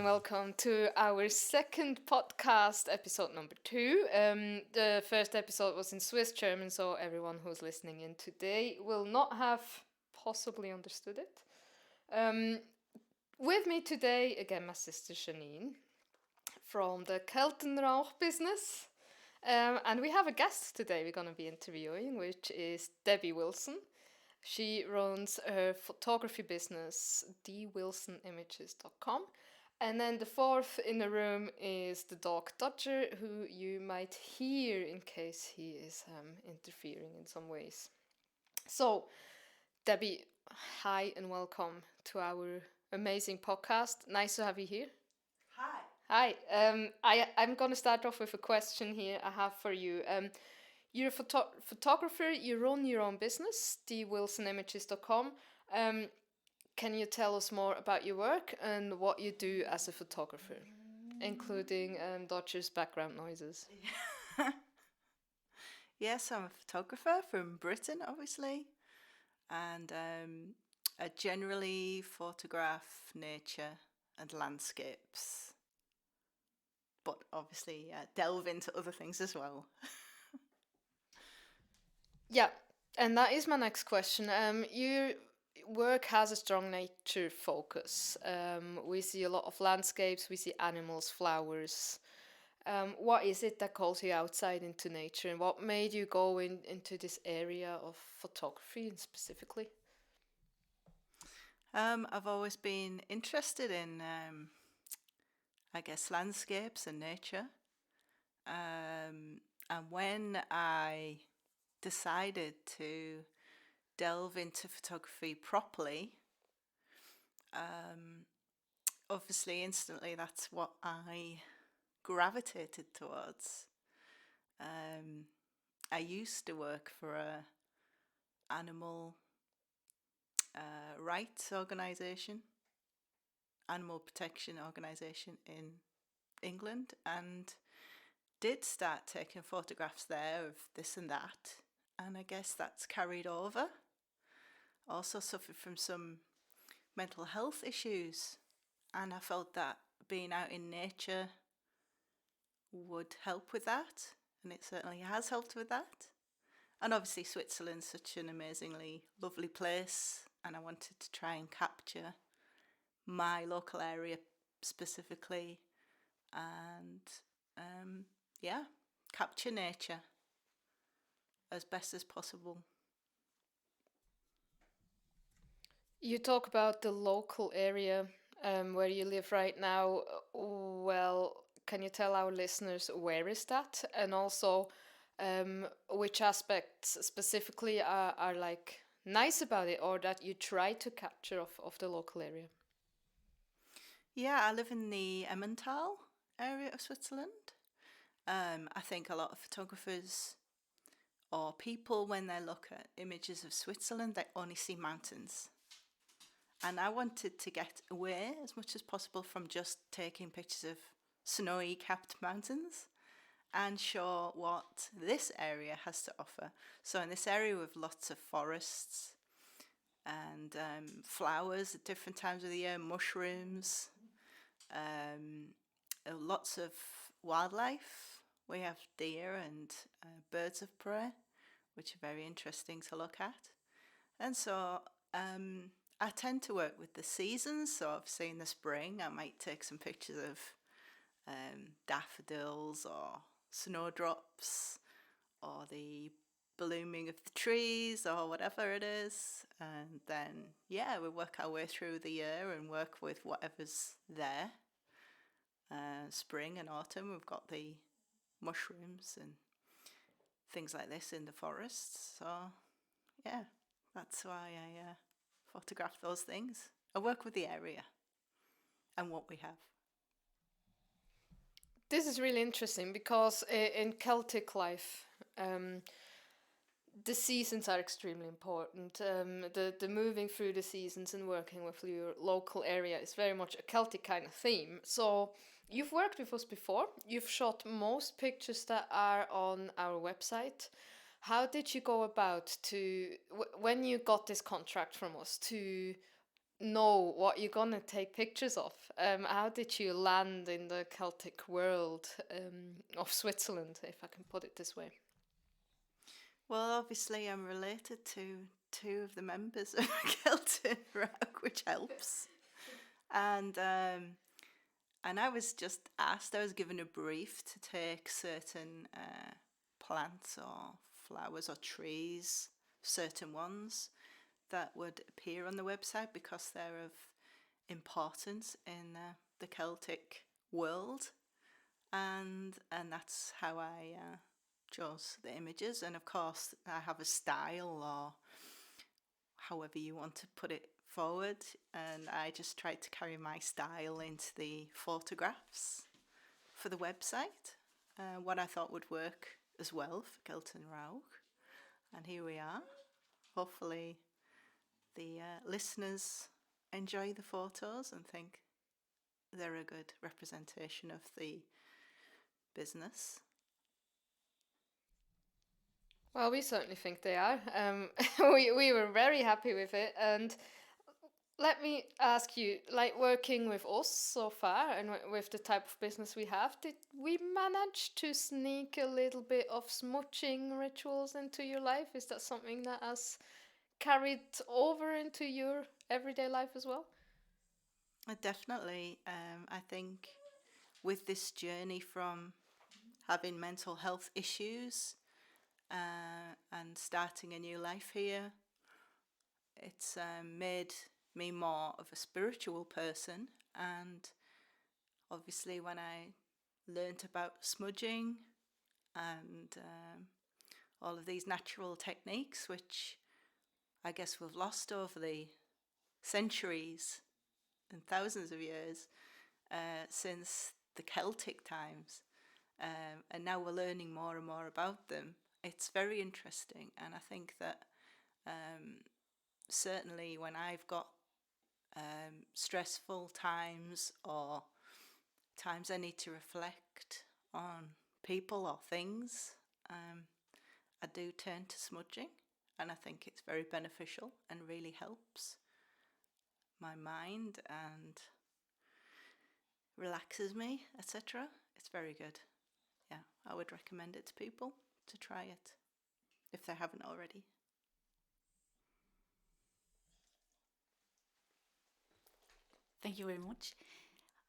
welcome to our second podcast, episode number 2. The first episode was in Swiss German, so everyone who's listening in today will not have possibly understood it. With me today, again, my sister Janine from the Kelten Rauch business. And we have a guest today we're going to be interviewing, which is Debbie Wilson. She runs her photography business, dwilsonimages.com. And then the fourth in the room is the dog Dodger, who you might hear in case he is interfering in some ways. So, Debbie, hi and welcome to our amazing podcast. Nice to have you here. Hi. Hi. I'm going to start off with a question here I have for you. You're a photographer, you run your own business, dwilsonimages.com. Can you tell us more about your work and what you do as a photographer, including Dodger's background noises? Yes, I'm a photographer from Britain, obviously, and I generally photograph nature and landscapes, but obviously delve into other things as well. Yeah, and that is my next question. Your work has a strong nature focus. We see a lot of landscapes, we see animals, flowers. What is it that calls you outside into nature, and what made you go into this area of photography specifically? I've always been interested in, I guess, landscapes and nature. And when I decided to delve into photography properly, obviously instantly that's what I gravitated towards. I used to work for a animal rights organisation, animal protection organisation in England, and did start taking photographs there of this and that, and I guess that's carried over. Also suffered from some mental health issues, and I felt that being out in nature would help with that, and it certainly has helped with that. And obviously Switzerland's such an amazingly lovely place, and I wanted to try and capture my local area specifically, and capture nature as best as possible. You talk about the local area where you live right now. Well, can you tell our listeners where is that, and also which aspects specifically are like nice about it, or that you try to capture of the local area? Yeah, I live in the Emmental area of Switzerland. I think a lot of photographers or people, when they look at images of Switzerland, they only see mountains. And I wanted to get away as much as possible from just taking pictures of snowy capped mountains and show what this area has to offer. So in this area with lots of forests and flowers at different times of the year, mushrooms, lots of wildlife. We have deer and birds of prey, which are very interesting to look at. And so I tend to work with the seasons. So obviously in the spring, I might take some pictures of daffodils or snowdrops or the blooming of the trees or whatever it is. And then, we work our way through the year and work with whatever's there. Spring and autumn, we've got the mushrooms and things like this in the forests. So, that's why I photograph those things. I work with the area and what we have. This is really interesting because in Celtic life, the seasons are extremely important. The moving through the seasons and working with your local area is very much a Celtic kind of theme. So you've worked with us before. You've shot most pictures that are on our website. How did you go about when you got this contract from us to know what you're gonna take pictures of. How did you land in the Celtic world of Switzerland, if I can put it this way? Well, obviously, I'm related to two of the members of Kelten, Rauch, which helps. And I was just asked. I was given a brief to take certain plants or flowers or trees, certain ones that would appear on the website because they're of importance in the Celtic world, and that's how I chose the images. And of course, I have a style, or however you want to put it forward, and I just tried to carry my style into the photographs for the website, what I thought would work as well for Kelten Rauch. And here we are. Hopefully, the listeners enjoy the photos and think they're a good representation of the business. Well, we certainly think they are. We were very happy with it. And let me ask you, like working with us so far and with the type of business we have, did we manage to sneak a little bit of smudging rituals into your life? Is that something that has carried over into your everyday life as well? Definitely. I think with this journey from having mental health issues and starting a new life here, it's made me more of a spiritual person. And obviously, when I learnt about smudging and all of these natural techniques, which I guess we've lost over the centuries and thousands of years since the Celtic times, and now we're learning more and more about them. It's very interesting, and I think that certainly when I've got stressful times or times I need to reflect on people or things, I do turn to smudging, and I think it's very beneficial and really helps my mind and relaxes me, etc. It's very good. Yeah, I would recommend it to people to try it if they haven't already. Thank you very much.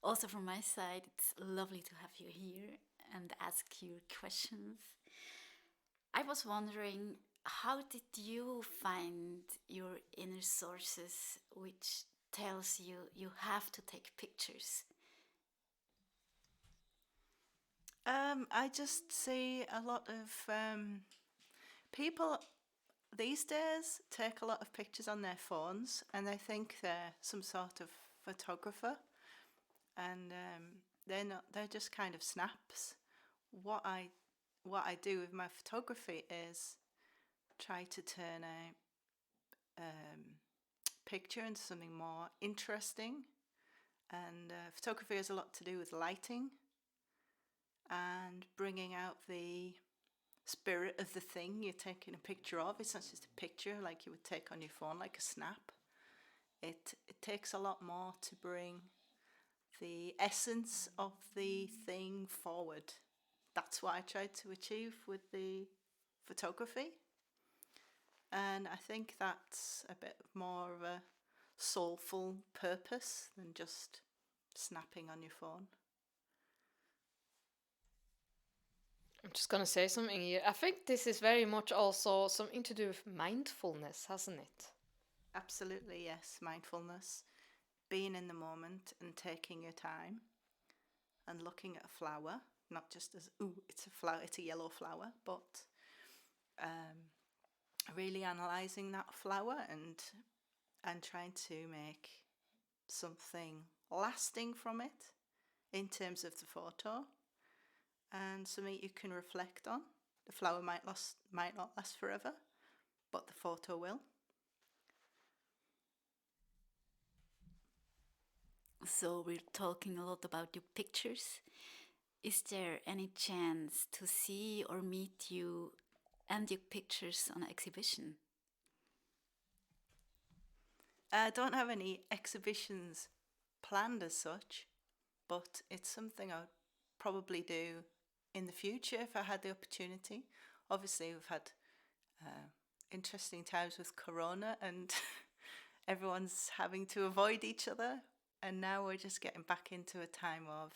Also, from my side, it's lovely to have you here and ask you questions. I was wondering, how did you find your inner sources which tells you you have to take pictures? I just see a lot of people these days take a lot of pictures on their phones, and they think they're some sort of photographer, and they're not. They're just kind of snaps. What I what I do with my photography is try to turn a picture into something more interesting. And photography has a lot to do with lighting and bringing out the spirit of the thing you're taking a picture of. It's not just a picture like you would take on your phone, like a snap. It takes a lot more to bring the essence of the thing forward. That's what I tried to achieve with the photography. And I think that's a bit more of a soulful purpose than just snapping on your phone. I'm just gonna say something here. I think this is very much also something to do with mindfulness, hasn't it? Absolutely, yes. Mindfulness, being in the moment and taking your time and looking at a flower, not just as, ooh, it's a flower, it's a yellow flower, but really analysing that flower and trying to make something lasting from it in terms of the photo and something you can reflect on. The flower might not last forever, but the photo will. So, we're talking a lot about your pictures. Is there any chance to see or meet you and your pictures on an exhibition? I don't have any exhibitions planned as such, but it's something I'd probably do in the future if I had the opportunity. Obviously, we've had interesting times with Corona and everyone's having to avoid each other. And now we're just getting back into a time of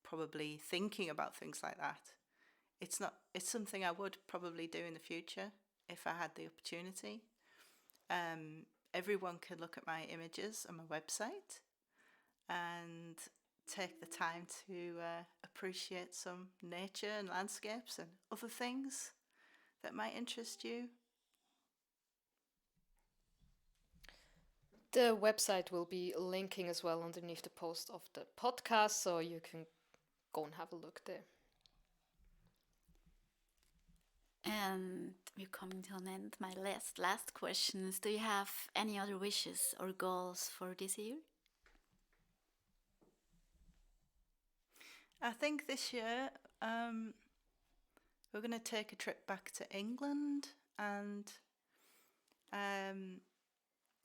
probably thinking about things like that. It's something I would probably do in the future if I had the opportunity. Everyone can look at my images on my website and take the time to appreciate some nature and landscapes and other things that might interest you. The website will be linking as well underneath the post of the podcast, so you can go and have a look there. And we're coming to an end. My last question is, do you have any other wishes or goals for this year? I think this year we're going to take a trip back to England, and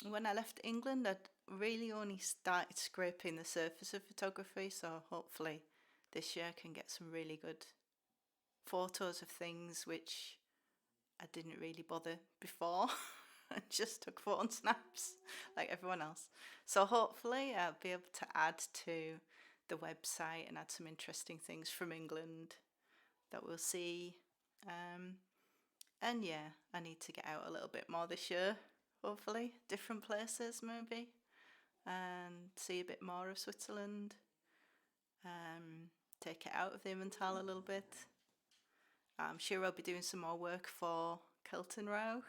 when I left England, I'd really only started scraping the surface of photography, so hopefully this year I can get some really good photos of things which I didn't really bother before. I just took phone snaps like everyone else. So hopefully I'll be able to add to the website and add some interesting things from England that we'll see. And yeah, I need to get out a little bit more this year, hopefully. Different places maybe, and see a bit more of Switzerland. Take it out of the Emmental a little bit. I'm sure I'll be doing some more work for Kelten Rauch,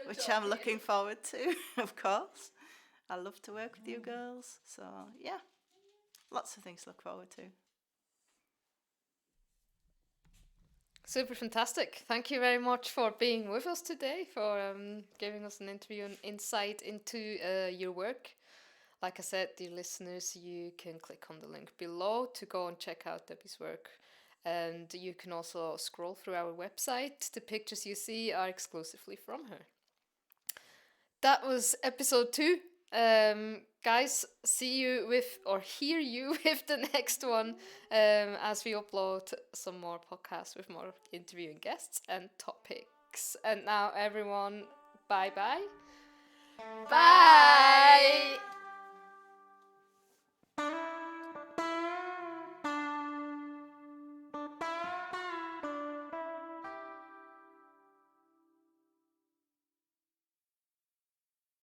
which I'm looking forward to, of course. I love to work with you girls. So yeah, lots of things to look forward to. Super fantastic. Thank you very much for being with us today, for giving us an interview and insight into your work. Like I said, dear listeners, you can click on the link below to go and check out Debbie's work. And you can also scroll through our website. The pictures you see are exclusively from her. That was episode 2. Guys, see you with, or hear you with the next one as we upload some more podcasts with more interviewing guests and topics. And now everyone, bye-bye. Bye!